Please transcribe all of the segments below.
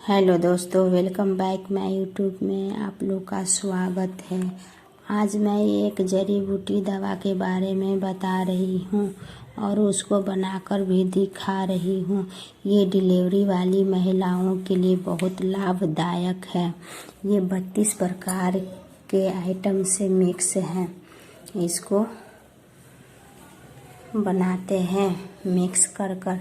Hello दोस्तों, welcome back. मैं YouTube में आप लोग का स्वागत है। आज मैं एक जड़ी बूटी दवा के बारे में बता रही हूँ और उसको बनाकर भी दिखा रही हूँ। ये डिलीवरी वाली महिलाओं के लिए बहुत लाभदायक है। ये 32 प्रकार के आइटम से मिक्स है। इसको बनाते हैं मिक्स कर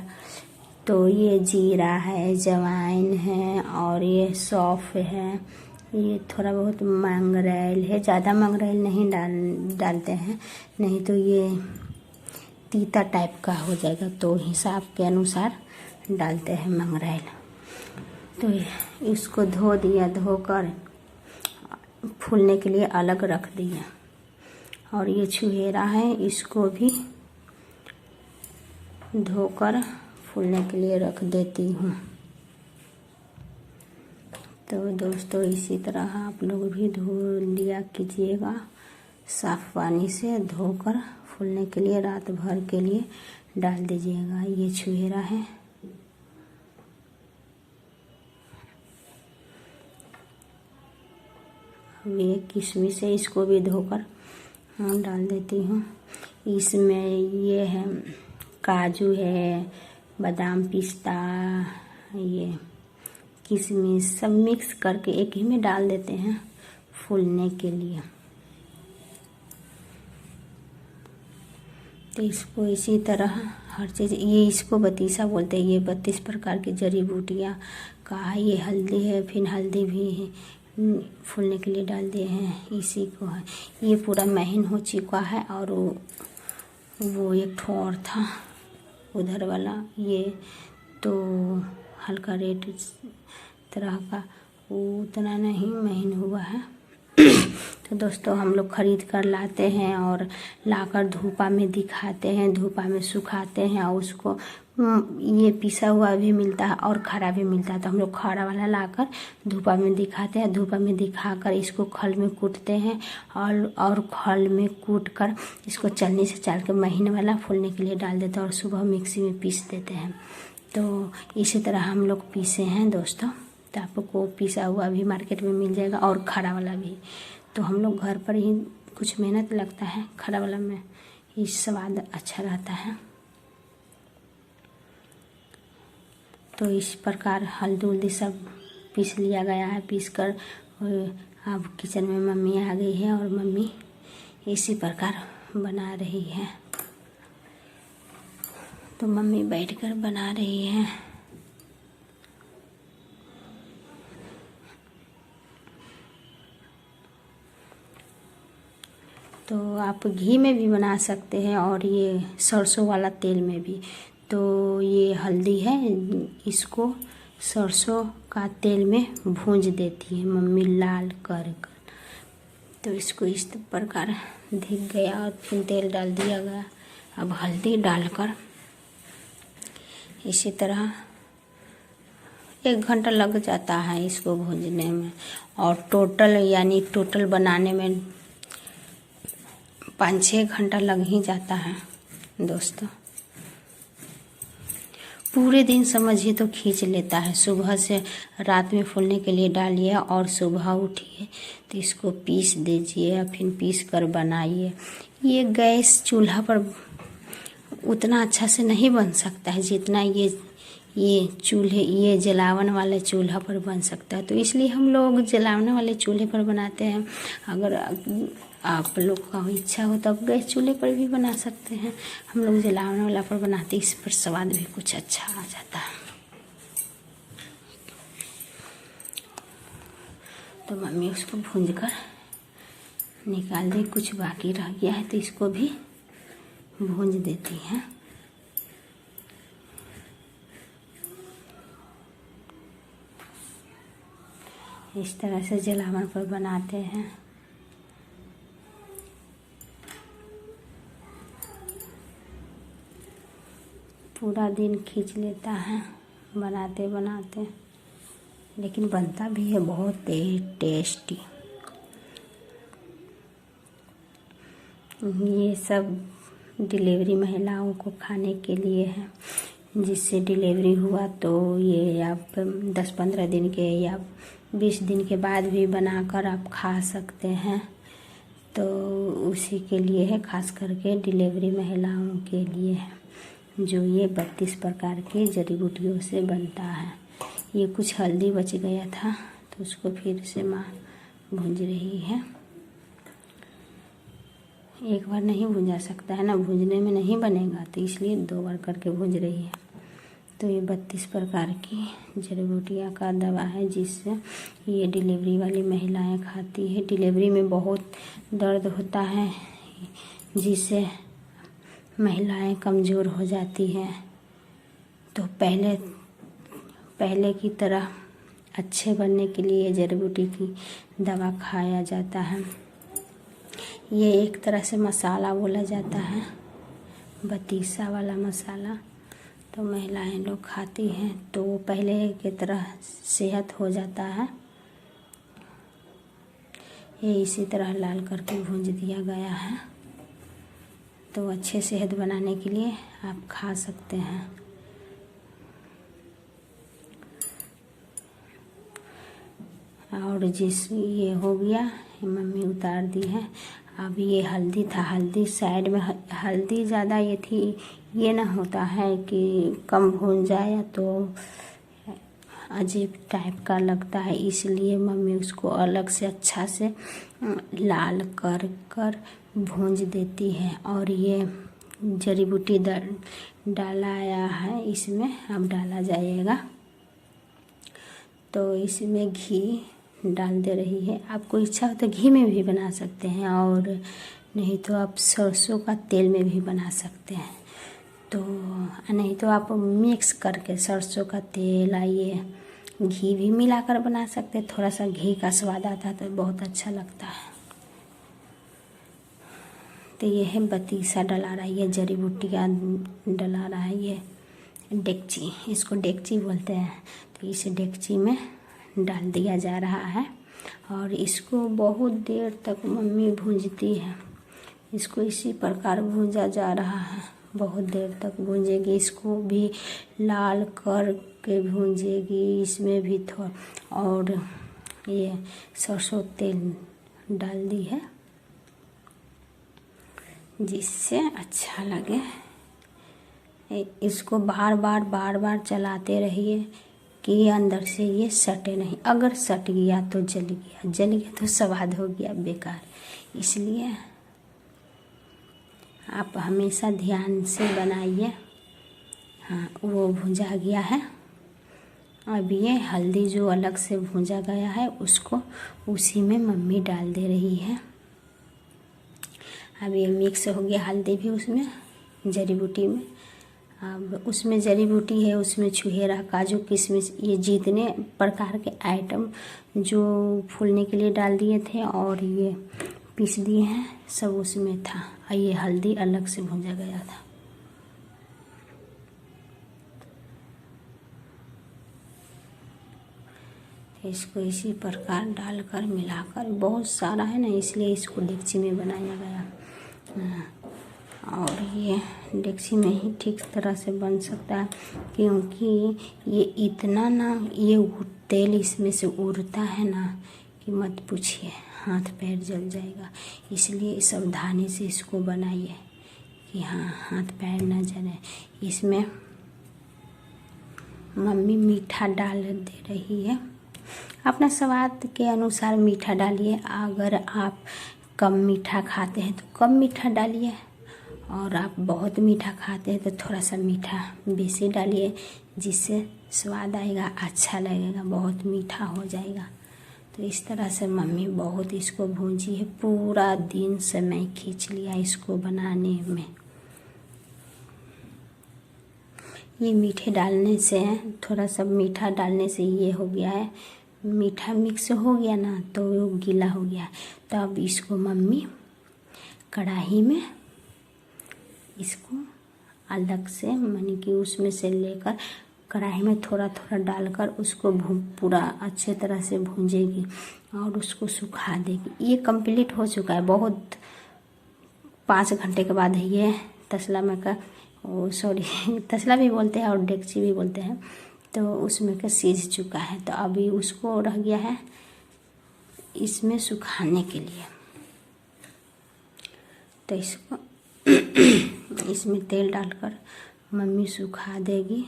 तो ये जीरा है, जवाइन है और ये सौंफ है। ये थोड़ा बहुत मंगरेल है, ज़्यादा मंगरेल नहीं डालते हैं, नहीं तो ये तीता टाइप का हो जाएगा, तो हिसाब के अनुसार डालते हैं मंगरेल। तो इसको धो दिया, धोकर फूलने के लिए अलग रख दिया। और ये छुहेरा है, इसको भी धोकर फूलने के लिए रख देती हूँ। तो दोस्तों, इसी तरह आप लोग भी धो लिया कीजिएगा। साफ पानी से धोकर फूलने के लिए रात भर के लिए डाल दीजिएगा। ये छुहेरा है। ये किशमिश है, इसको भी धोकर डाल देती हूँ। इसमें ये है काजू है, बादाम, पिस्ता, ये किशमिश सब मिक्स करके एक ही में डाल देते हैं फूलने के लिए। तो इसको इसी तरह हर चीज़, ये इसको बतीसा बोलते हैं। ये 32 प्रकार की जड़ी बूटियाँ का है। ये हल्दी है, फिर हल्दी भी फूलने के लिए डाल दिए हैं। इसी को है, ये पूरा महीन हो चुका है। और वो एक ठो और था उधर वाला, ये तो हल्का रेड तरह का, वो उतना नहीं महीन हुआ है। तो दोस्तों, हम लोग खरीद कर लाते हैं और लाकर धूपा में दिखाते हैं, धूपा में सुखाते हैं। और उसको ये पिसा हुआ भी मिलता है और खरा भी मिलता है। तो हम लोग खरा वाला लाकर धूपा में दिखाते हैं। धूपा में दिखाकर इसको खल में कूटते हैं और खल में कूट कर इसको चलनी से चाल के महीने वाला फूलने के लिए डाल देते हैं और सुबह मिक्सी में पीस देते हैं। तो इसी तरह हम लोग पीसे हैं दोस्तों। तो आपको पिसा हुआ भी मार्केट में मिल जाएगा और खड़ा वाला भी। तो हम लोग घर पर ही, कुछ मेहनत लगता है, खड़ा वाला में ही स्वाद अच्छा रहता है। तो इस प्रकार हल्दी उल्दी सब पीस लिया गया है। पीस कर अब किचन में मम्मी आ गई है और मम्मी इसी प्रकार बना रही है। तो मम्मी बैठकर बना रही है। तो आप घी में भी बना सकते हैं और ये सरसों वाला तेल में भी। तो ये हल्दी है, इसको सरसों का तेल में भूंज देती है मम्मी लाल कर। तो इसको इस प्रकार धिक गया और फिर तेल डाल दिया गया। अब हल्दी डालकर इसी तरह 1 घंटा लग जाता है इसको भूंजने में। और टोटल बनाने में 5-6 घंटा लग ही जाता है दोस्तों। पूरे दिन समझिए तो खींच लेता है। सुबह से रात में फूलने के लिए डालिए और सुबह उठिए तो इसको पीस दीजिए, फिर पीस कर बनाइए। ये गैस चूल्हा पर उतना अच्छा से नहीं बन सकता है जितना ये जलावन वाले चूल्हा पर बन सकता है। तो इसलिए हम लोग जलावन वाले चूल्हे पर बनाते हैं। अगर आप लोग का इच्छा हो तो आप गैस चूल्हे पर भी बना सकते हैं। हम लोग जलावन वाला पर बनाते हैं, इस पर स्वाद भी कुछ अच्छा आ जाता है। तो मम्मी उसको भूंज कर निकाल दी। कुछ बाकी रह गया है तो इसको भी भूंज देती हैं। इस तरह से जलावन पर बनाते हैं। पूरा दिन खींच लेता है बनाते बनाते, लेकिन बनता भी है बहुत टेस्टी। ये सब डिलीवरी महिलाओं को खाने के लिए है। जिससे डिलीवरी हुआ तो ये आप 10-15 दिन के या 20 दिन के बाद भी बनाकर आप खा सकते हैं। तो उसी के लिए है, खास करके डिलीवरी महिलाओं के लिए है, जो ये 32 प्रकार की जड़ी बूटियों से बनता है। ये कुछ हल्दी बच गया था तो उसको फिर से माँ भूंज रही है। एक बार नहीं भूंजा सकता है ना, भूंजने में नहीं बनेगा, तो इसलिए 2 बार करके भूंज रही है। तो ये 32 प्रकार की जड़ी बूटियाँ का दवा है, जिससे ये डिलीवरी वाली महिलाएं खाती है। डिलीवरी में बहुत दर्द होता है, जिससे महिलाएं कमज़ोर हो जाती हैं। तो पहले की तरह अच्छे बनने के लिए जड़ी बूटी की दवा खाया जाता है। ये एक तरह से मसाला बोला जाता है, बतीसा वाला मसाला। तो महिलाएं लोग खाती हैं तो पहले की तरह सेहत हो जाता है। ये इसी तरह लाल करके भूंज दिया गया है। तो अच्छे सेहत बनाने के लिए आप खा सकते हैं। और ये हो गया, मम्मी उतार दी है। अब ये हल्दी था, हल्दी साइड में, हल्दी ज़्यादा ये थी, ये ना होता है कि कम भून जाए तो अजीब टाइप का लगता है, इसलिए मम्मी उसको अलग से अच्छा से लाल कर भूंज देती है। और ये जड़ी बूटी डालाया है, इसमें अब डाला जाएगा। तो इसमें घी डाल दे रही है। आपको इच्छा हो तो घी में भी बना सकते हैं, और नहीं तो आप सरसों का तेल में भी बना सकते हैं। तो नहीं तो आप मिक्स करके सरसों का तेल, आइए घी भी मिलाकर बना सकते हैं। थोड़ा सा घी का स्वाद आता है तो बहुत अच्छा लगता है। तो ये है बतीसा डला रहा है, ये जड़ी बूटियाँ डला रहा है। ये डेगची, इसको डेगची बोलते हैं। तो इसे डेगची में डाल दिया जा रहा है और इसको बहुत देर तक मम्मी भूंजती है। इसको इसी प्रकार भूंजा जा रहा है, बहुत देर तक भूंजेगी। इसको भी लाल कर के भूंजेगी, इसमें भी थोड़ा। और ये सरसों तेल डाल दी है, जिससे अच्छा लगे। इसको बार बार चलाते रहिए कि अंदर से ये सटे नहीं। अगर सट गया तो जल गया तो स्वाद हो गया बेकार। इसलिए आप हमेशा ध्यान से बनाइए। हाँ, वो भुंजा गया है। अब ये हल्दी जो अलग से भुंजा गया है, उसको उसी में मम्मी डाल दे रही है। अब ये मिक्स हो गया हल्दी भी उसमें, जड़ी बूटी में। अब उसमें जड़ी बूटी है, उसमें छुहेरा, काजू, किशमिश, ये जितने प्रकार के आइटम जो फूलने के लिए डाल दिए थे और ये पीस दिए हैं, सब उसमें था। और ये हल्दी अलग से भुंजा गया था। इसको इसी प्रकार डालकर मिलाकर, बहुत सारा है ना, इसलिए इसको डेगची में बनाया गया। और ये डेगची में ही ठीक तरह से बन सकता है, क्योंकि ये इतना ना, ये तेल इसमें से उड़ता है ना कि मत पूछिए, हाथ पैर जल जाएगा। इसलिए सावधानी से इसको बनाइए कि हाँ, हाथ पैर ना जले। इसमें मम्मी मीठा डाल दे रही है, अपना स्वाद के अनुसार मीठा डालिए। अगर आप कम मीठा खाते हैं तो कम मीठा डालिए, और आप बहुत मीठा खाते हैं तो थोड़ा सा मीठा बेसी डालिए, जिससे स्वाद आएगा, अच्छा लगेगा। बहुत मीठा हो जाएगा। तो इस तरह से मम्मी बहुत इसको भूंजी है, पूरा दिन समय खींच लिया इसको बनाने में। ये मीठे डालने से, थोड़ा सा मीठा डालने से ये हो गया है, मीठा मिक्स हो गया ना तो वो गीला हो गया। तो अब इसको मम्मी कढ़ाई में इसको अलग से, माने कि उसमें से लेकर कढ़ाई में थोड़ा थोड़ा डालकर उसको पूरा अच्छे तरह से भूंजेगी और उसको सुखा देगी। ये कंप्लीट हो चुका है। बहुत 5 घंटे के बाद ये तसला में का वो सॉरी तसला भी बोलते हैं और डेगची भी बोलते हैं। तो उसमें का सीज चुका है, तो अभी उसको रह गया है इसमें सुखाने के लिए। तो इसको इसमें तेल डालकर मम्मी सुखा देगी।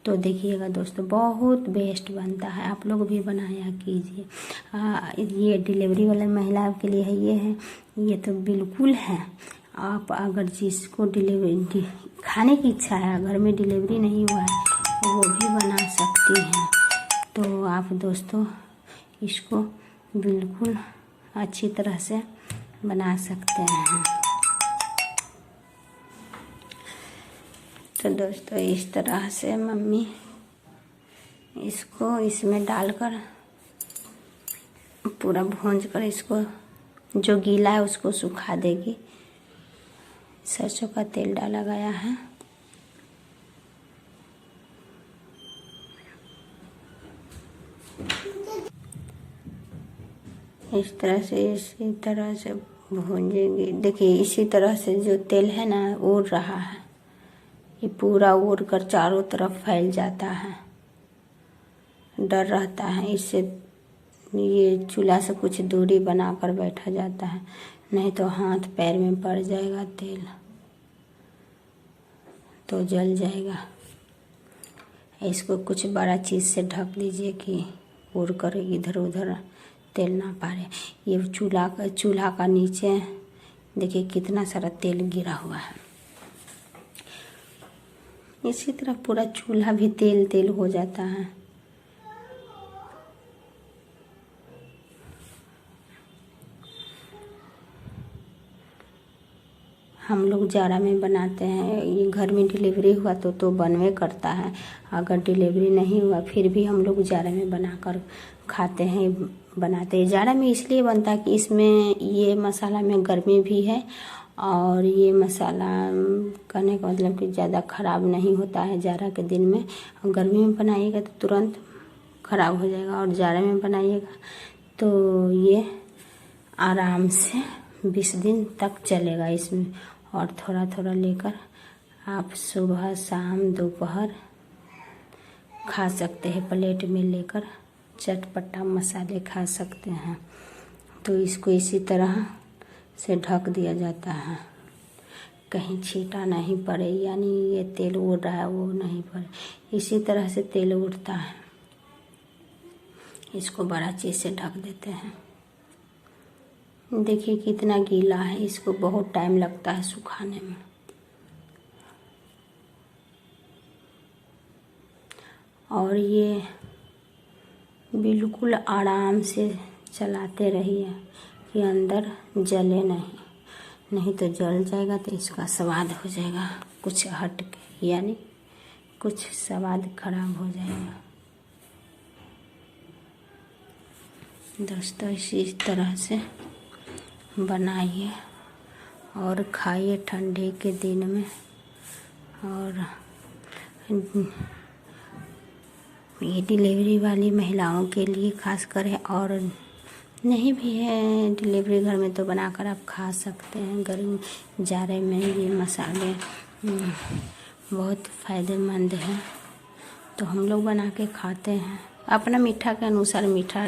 तो देखिएगा दोस्तों, बहुत बेस्ट बनता है, आप लोग भी बनाया कीजिए। ये डिलीवरी वाले महिला के लिए है, ये है, ये तो बिल्कुल है। आप अगर जिसको डिलीवरी खाने की इच्छा है, घर में डिलीवरी नहीं हुआ है, वो भी बना सकती हैं। तो आप दोस्तों इसको बिल्कुल अच्छी तरह से बना सकते हैं। तो दोस्तों इस तरह से मम्मी इसको इसमें डालकर पूरा भूंज कर इसको जो गीला है उसको सुखा देगी। सरसों का तेल डाला गया है। इस तरह से भूंजेंगे। देखिए इसी तरह से जो तेल है ना उड़ रहा है, ये पूरा उड़ कर चारों तरफ फैल जाता है। डर रहता है, इससे ये चूल्हा से कुछ दूरी बनाकर बैठा जाता है, नहीं तो हाथ पैर में पड़ जाएगा तेल तो जल जाएगा। इसको कुछ बड़ा चीज़ से ढक दीजिए कि उड़ कर इधर उधर तेल ना पारे। ये चूल्हा का नीचे देखिए कितना सारा तेल गिरा हुआ है। इसी तरह पूरा चूल्हा भी तेल तेल हो जाता है। हम लोग जाड़ा में बनाते हैं, ये घर में डिलीवरी हुआ तो बनवे करता है। अगर डिलीवरी नहीं हुआ फिर भी हम लोग जाड़ा में बनाकर खाते हैं, बनाते हैं। जाड़ा में इसलिए बनता है कि इसमें ये मसाला में गर्मी भी है और ये मसाला करने का मतलब कि ज़्यादा ख़राब नहीं होता है जाड़ा के दिन में। गर्मी में बनाइएगा तो तुरंत ख़राब हो जाएगा, और जाड़ा में बनाइएगा तो ये आराम से 20 दिन तक चलेगा इसमें। और थोड़ा थोड़ा लेकर आप सुबह शाम दोपहर खा सकते हैं, प्लेट में लेकर चटपटा मसाले खा सकते हैं। तो इसको इसी तरह से ढक दिया जाता है, कहीं छींटा नहीं पड़े, यानी ये तेल उड़ रहा है वो नहीं पड़े। इसी तरह से तेल उड़ता है। इसको बड़ा चीज़ से ढक देते हैं। देखिए कितना गीला है, इसको बहुत टाइम लगता है सुखाने में। और ये बिल्कुल आराम से चलाते रहिए कि अंदर जले नहीं तो जल जाएगा तो इसका स्वाद हो जाएगा कुछ हट के, यानी कुछ स्वाद खराब हो जाएगा। दोस्तों इसी तरह से बनाइए और खाइए ठंडी के दिन में। और ये डिलीवरी वाली महिलाओं के लिए खास कर है, और नहीं भी है डिलीवरी घर में तो बनाकर आप खा सकते हैं। गर्मी जाड़े में ये मसाले बहुत फ़ायदेमंद हैं, तो हम लोग बना के खाते हैं। अपना मीठा के अनुसार मीठा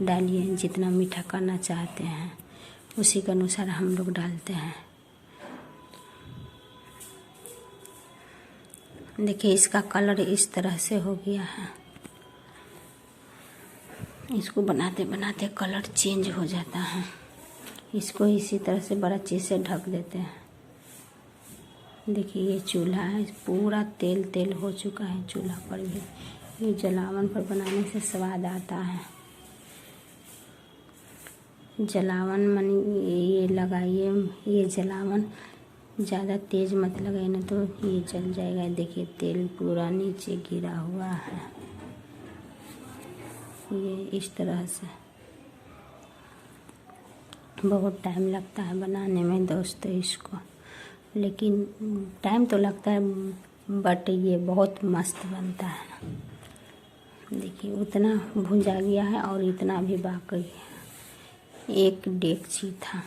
डालिए, जितना मीठा करना चाहते हैं उसी के अनुसार हम लोग डालते हैं। देखिए इसका कलर इस तरह से हो गया है। इसको बनाते बनाते कलर चेंज हो जाता है। इसको इसी तरह से बड़ा चीज़ से ढक देते हैं। देखिए ये चूल्हा है, पूरा तेल तेल हो चुका है चूल्हा पर भी। ये जलावन पर बनाने से स्वाद आता है। जलावन मन ये लगाइए, ये जलावन ज़्यादा तेज़ मत लगाइए ना तो ये जल जाएगा। देखिए तेल पूरा नीचे गिरा हुआ है। ये इस तरह से बहुत टाइम लगता है बनाने में दोस्तों इसको, लेकिन टाइम तो लगता है बट ये बहुत मस्त बनता है। देखिए उतना भुंजा गया है और इतना भी बाकी है। एक डेगची था।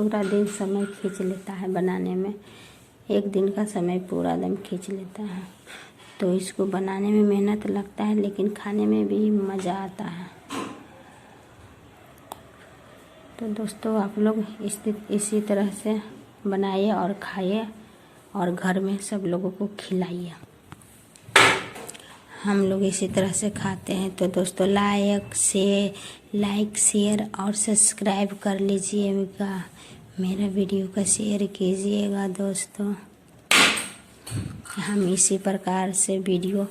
पूरा दिन समय खींच लेता है बनाने में, एक दिन का समय पूरा दिन खींच लेता है। तो इसको बनाने में मेहनत लगता है लेकिन खाने में भी मज़ा आता है। तो दोस्तों आप लोग इसी तरह से बनाइए और खाइए और घर में सब लोगों को खिलाइए। हम लोग इसी तरह से खाते हैं। तो दोस्तों लाइक शेयर और सब्सक्राइब कर लीजिएगा, मेरा वीडियो का शेयर कीजिएगा दोस्तों। हम इसी प्रकार से वीडियो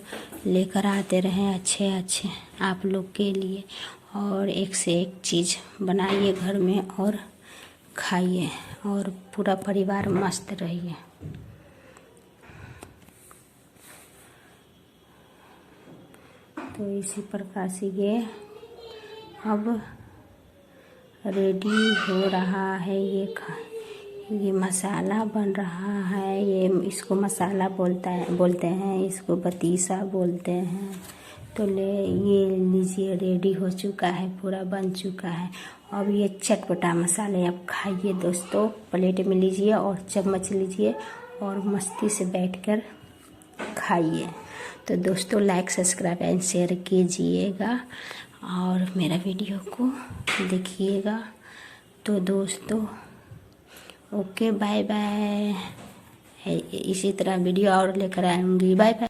लेकर आते रहें अच्छे आप लोग के लिए, और एक से एक चीज़ बनाइए घर में और खाइए और पूरा परिवार मस्त रहिए। तो इसी प्रकार से ये अब रेडी हो रहा है। ये मसाला बन रहा है। ये इसको मसाला बोलते हैं, इसको बतीसा बोलते हैं। तो ये लीजिए, रेडी हो चुका है, पूरा बन चुका है। अब ये चटपटा मसाले आप खाइए दोस्तों। प्लेट में लीजिए और चम्मच लीजिए और मस्ती से बैठकर खाइए। तो दोस्तों लाइक सब्सक्राइब एंड शेयर कीजिएगा और मेरा वीडियो को देखिएगा। तो दोस्तों ओके, बाय बाय। इसी तरह वीडियो और लेकर आऊँगी। Bye bye.